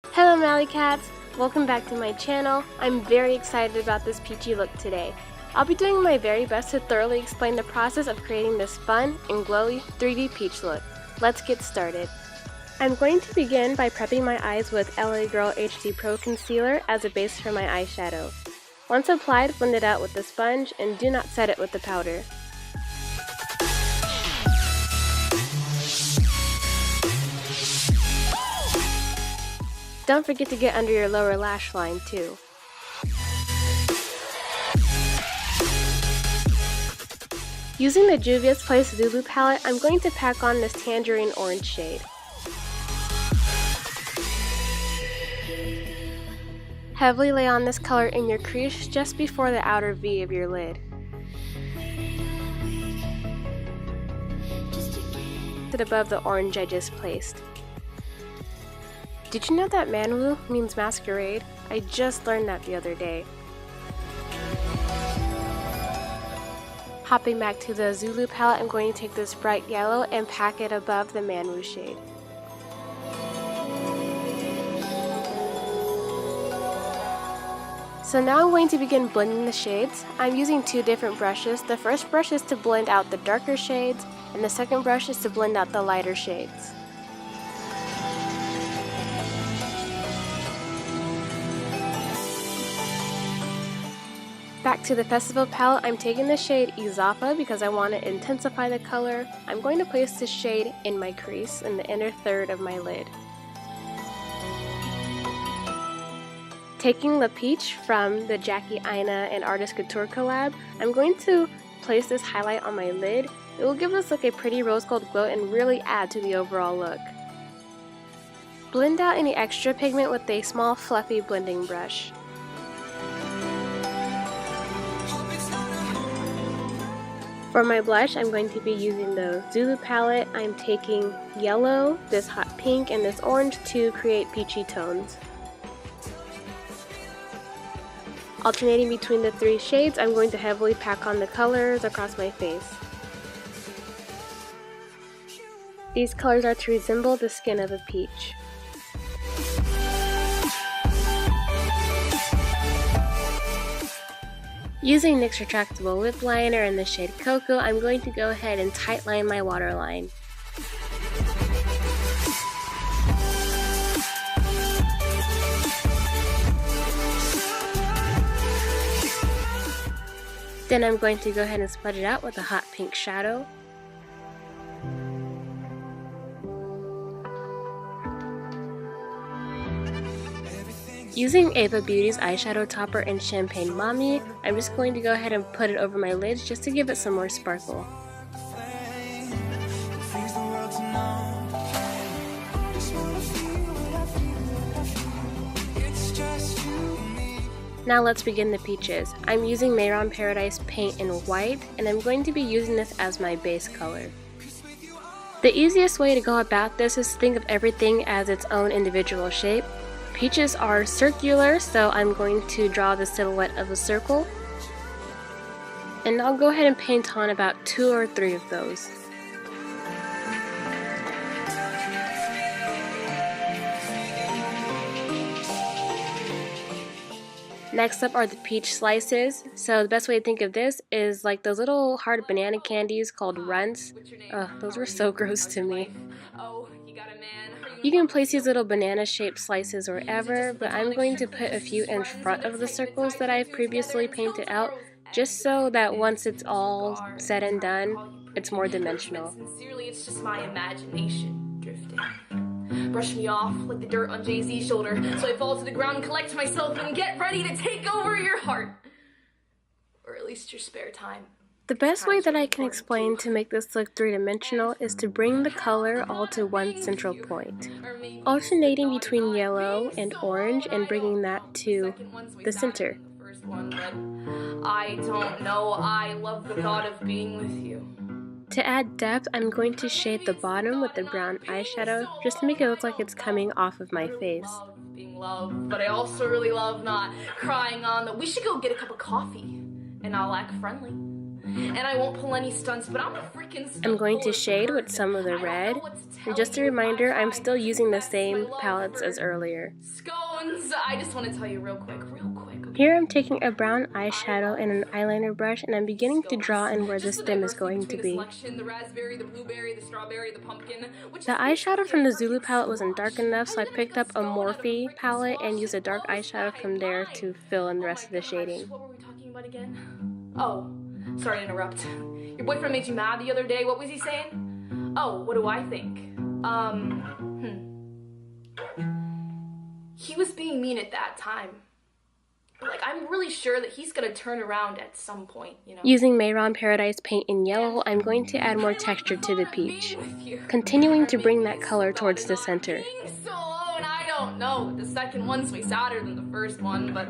Hello Mally Cats! Welcome back to my channel. I'm very excited about this peachy look today. I'll be doing my very best to thoroughly explain the process of creating this fun and glowy 3D peach look. Let's get started. I'm going to begin by prepping my eyes with LA Girl HD Pro Concealer as a base for my eyeshadow. Once applied, blend it out with the sponge and do not set it with the powder. Don't forget to get under your lower lash line too. Using the Juvia's Place Zulu palette, I'm going to pack on this tangerine orange shade. Heavily lay on this color in your crease just before the outer V of your lid. Sit above the orange I just placed. Did you know that Manwu means masquerade? I just learned that the other day. Hopping back to the Zulu palette, I'm going to take this bright yellow and pack it above the Manwu shade. So now I'm going to begin blending the shades. I'm using two different brushes. The first brush is to blend out the darker shades, and the second brush is to blend out the lighter shades. Back to the Festival palette, I'm taking the shade Izapa because I want to intensify the color. I'm going to place this shade in my crease in the inner third of my lid. Taking the peach from the Jackie Aina and Artist Couture collab, I'm going to place this highlight on my lid. It will give us like a pretty rose gold glow and really add to the overall look. Blend out any extra pigment with a small fluffy blending brush. For my blush, I'm going to be using the Zulu palette. I'm taking yellow, this hot pink, and this orange to create peachy tones. Alternating between the three shades, I'm going to heavily pack on the colors across my face. These colors are to resemble the skin of a peach. Using NYX Retractable Lip Liner in the shade Cocoa, I'm going to go ahead and tightline my waterline. Then I'm going to go ahead and smudge it out with a hot pink shadow. Using Ava Beauty's eyeshadow topper in Champagne Mommy, I'm just going to go ahead and put it over my lids just to give it some more sparkle. Now let's begin the peaches. I'm using Mayron Paradise paint in white, and I'm going to be using this as my base color. The easiest way to go about this is to think of everything as its own individual shape. Peaches are circular, so I'm going to draw the silhouette of a circle. And I'll go ahead and paint on about 2 or 3 of those. Next up are the peach slices. So the best way to think of this is like those little hard banana candies called runts. Ugh, those were so gross to me. You can place these little banana shaped slices wherever, but I'm going to put a few in front of the circles that I've previously painted out, just so that once it's all said and done, it's more dimensional. Sincerely, it's just my imagination drifting. Brush me off like the dirt on Jay-Z's shoulder, so I fall to the ground and collect myself and get ready to take over your heart. Or at least your spare time. The best way that I can explain to make this look three-dimensional is to bring the color all to one central point, alternating between yellow and orange and bringing that to the center. I don't know, I love the thought of being with you. To add depth, I'm going to shade the bottom with the brown eyeshadow just to make it look like it's coming off of my face. Being loved, but I also really love not crying on the we should go get a cup of coffee and I'll act friendly. And I won't pull any stunts, but I'm a freaking stunt. I'm going to shade with some of the red. And just a reminder, I'm still using the same palettes as earlier. Scones! I just want to tell you real quick. Here I'm taking a brown eyeshadow and an eyeliner brush, and I'm beginning to draw in where the stem is going to be. The raspberry, the blueberry, the strawberry, the pumpkin. The eyeshadow from the Zulu palette wasn't dark enough, so I picked up a Morphe palette and used a dark eyeshadow from there to fill in the rest of the shading. What were we talking about again? Oh, sorry to interrupt. Your boyfriend made you mad the other day. What was he saying? Oh, what do I think? He was being mean at that time. But, like, I'm really sure that he's gonna turn around at some point, you know? Using Mayron Paradise paint in yellow, I'm going to add more texture to the peach, continuing to bring that color towards the center. So alone, I don't know. The second one's way sadder than the first one, but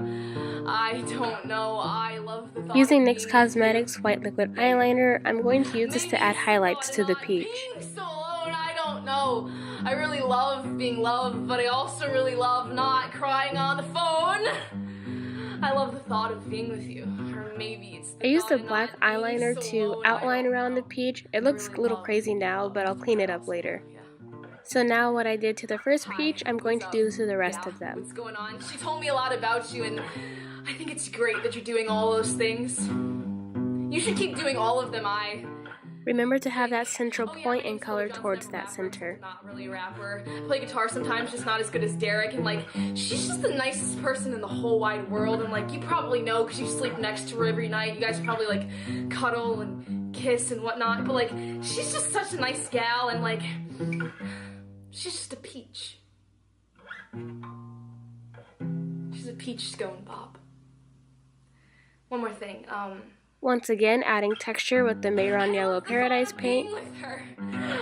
I don't know. I love the thought. Using NYX Cosmetics white liquid eyeliner, I'm going to use this to add highlights to the peach. So alone, I don't know. I really love being loved, but I also really love not crying on the phone. I love the thought of being with you, or maybe it's I used a black eyeliner to outline around the peach. It looks a little crazy now, but I'll clean it up later. So now what I did to the first peach, I'm going to do to the rest of them. What's going on? She told me a lot about you, and I think it's great that you're doing all those things. You should keep doing all of them, Remember to have that central point and color towards that center. Not really a rapper. I play guitar sometimes, just not as good as Derek, and like, she's just the nicest person in the whole wide world, and like, you probably know because you sleep next to her every night. You guys probably like cuddle and kiss and whatnot, but like, she's just such a nice gal, and like, she's just a peach. She's a peach scone, Bob. One more thing, Once again, adding texture with the Mayron Yellow Paradise paint.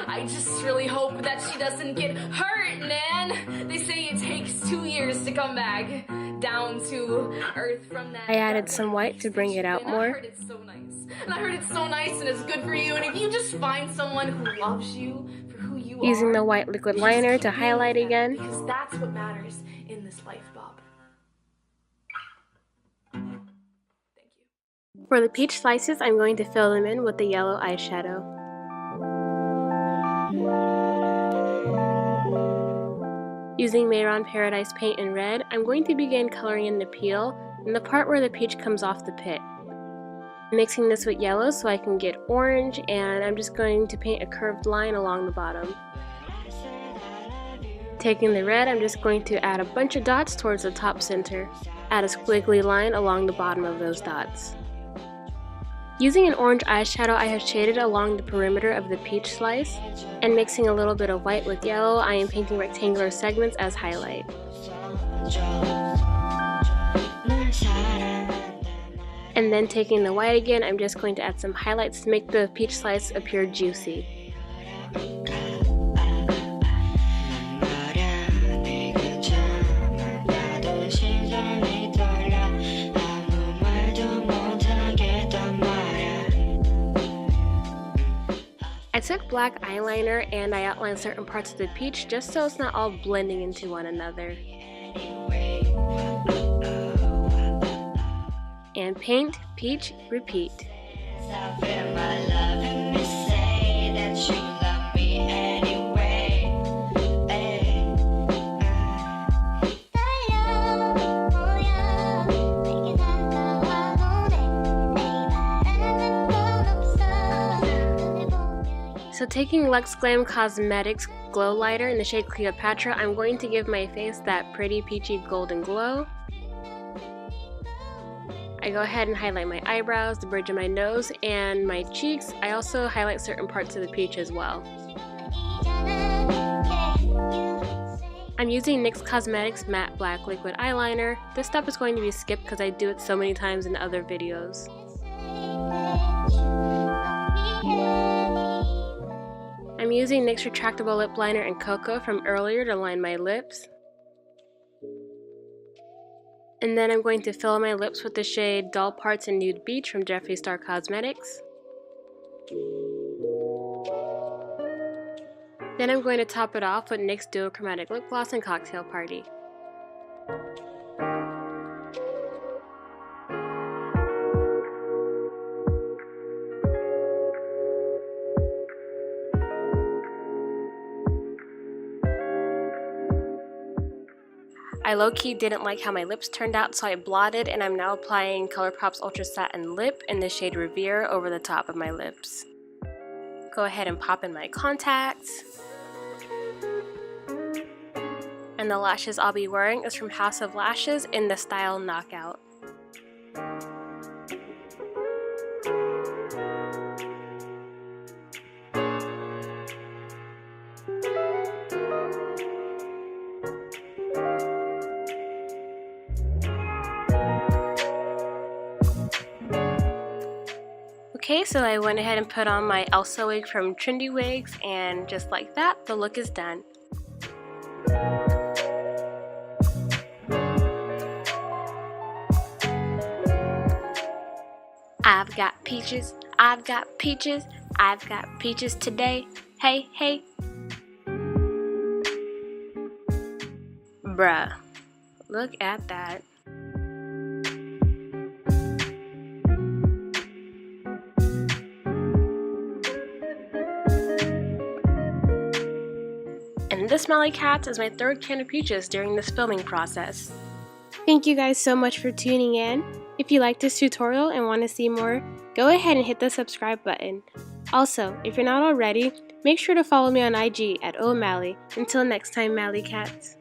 I just really hope that she doesn't get hurt, man. They say it takes 2 years to come back down to earth from that. I added some white to bring it out more. I heard it's so nice. And I heard it's so nice and it's good for you. And if you just find someone who loves you for who you are. Using the white liquid liner to highlight again. Because that's what matters in this life, Bob. For the peach slices, I'm going to fill them in with the yellow eyeshadow. Using Mayron Paradise paint in red, I'm going to begin coloring in the peel and the part where the peach comes off the pit. Mixing this with yellow so I can get orange, and I'm just going to paint a curved line along the bottom. Taking the red, I'm just going to add a bunch of dots towards the top center. Add a squiggly line along the bottom of those dots. Using an orange eyeshadow, I have shaded along the perimeter of the peach slice, and mixing a little bit of white with yellow, I am painting rectangular segments as highlight. And then taking the white again, I'm just going to add some highlights to make the peach slice appear juicy. I took black eyeliner and I outlined certain parts of the peach just so it's not all blending into one another. And paint, peach, repeat. So taking Luxe Glam Cosmetics Glow Lighter in the shade Cleopatra, I'm going to give my face that pretty peachy golden glow. I go ahead and highlight my eyebrows, the bridge of my nose, and my cheeks. I also highlight certain parts of the peach as well. I'm using NYX Cosmetics Matte Black Liquid Eyeliner. This step is going to be skipped because I do it so many times in other videos. I'm using NYX Retractable Lip Liner in Cocoa from earlier to line my lips. And then I'm going to fill my lips with the shade Dull Parts and Nude Beach from Jeffree Star Cosmetics. Then I'm going to top it off with NYX Duo Chromatic Lip Gloss in Cocktail Party. I low-key didn't like how my lips turned out, so I blotted, and I'm now applying ColourPop's Ultra Satin Lip in the shade Revere over the top of my lips. Go ahead and pop in my contacts. And the lashes I'll be wearing is from House of Lashes in the style Knockout. Okay, so I went ahead and put on my Elsa wig from Trendywigs, and just like that, the look is done. I've got peaches, I've got peaches, I've got peaches today, hey, hey. Bruh, look at that. And this Smelly Cats is my third can of peaches during this filming process. Thank you guys so much for tuning in. If you like this tutorial and want to see more, go ahead and hit the subscribe button. Also, if you're not already, make sure to follow me on IG at O'Malley. Until next time, Mally Cats.